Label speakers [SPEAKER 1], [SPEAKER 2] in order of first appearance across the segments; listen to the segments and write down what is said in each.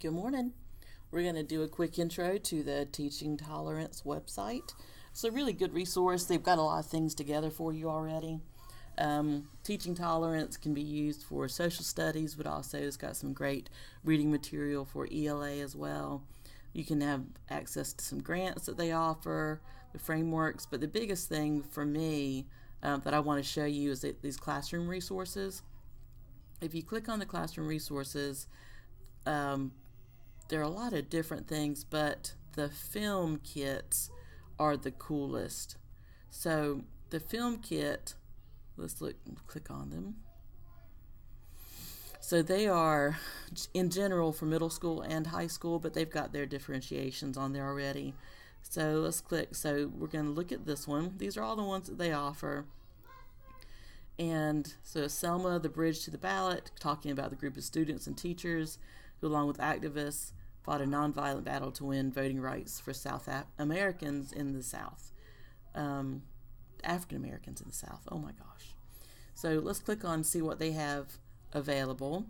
[SPEAKER 1] Good morning. We're going to do a quick intro to the Teaching Tolerance website. It's a really good resource. They've got a lot of things together for you already. Teaching Tolerance can be used for social studies, but also it's got some great reading material for ELA as well. You can have access to some grants that they offer, the frameworks, but the biggest thing for me that I want to show you is these classroom resources. If you click on the classroom resources, there are a lot of different things, but the film kits are the coolest. So the film kit, click on them. So they are in general for middle school and high school, but they've got their differentiations on there already. So let's click. So we're going to look at this one. These are all the ones that they offer. And so Selma, the Bridge to the Ballot, talking about the group of students and teachers who, along with activists, fought a nonviolent battle to win voting rights for South Americans in the South. African Americans in the South. Oh my gosh. So let's click on see what they have available.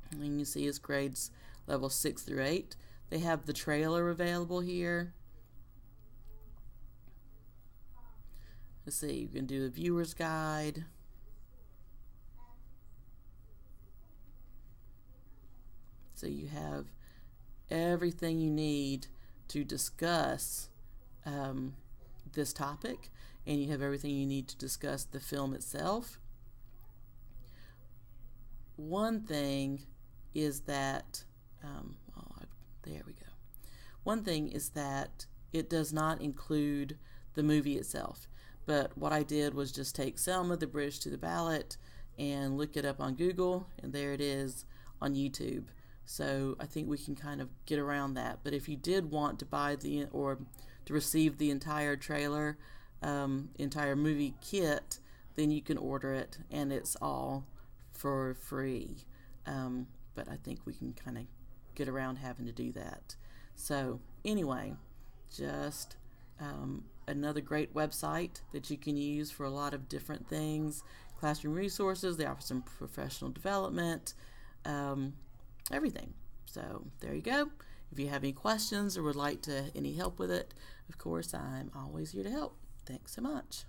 [SPEAKER 1] And you see it's grades level 6 through 8. They have the trailer available here. Let's see, you can do a viewer's guide. So you have everything you need to discuss this topic, and you have everything you need to discuss the film itself. One thing is that, there we go. One thing is that it does not include the movie itself. But what I did was just take Selma, the Bridge to the Ballot, and look it up on Google, and there it is on YouTube. So I think we can kind of get around that. But if you did want to buy or to receive the entire trailer, entire movie kit, then you can order it, and it's all for free. But I think we can kind of get around having to do that. So anyway, just another great website that you can use for a lot of different things. Classroom resources, they offer some professional development, everything. So there you go. If you have any questions or would like any help with it, of course, I'm always here to help. Thanks so much.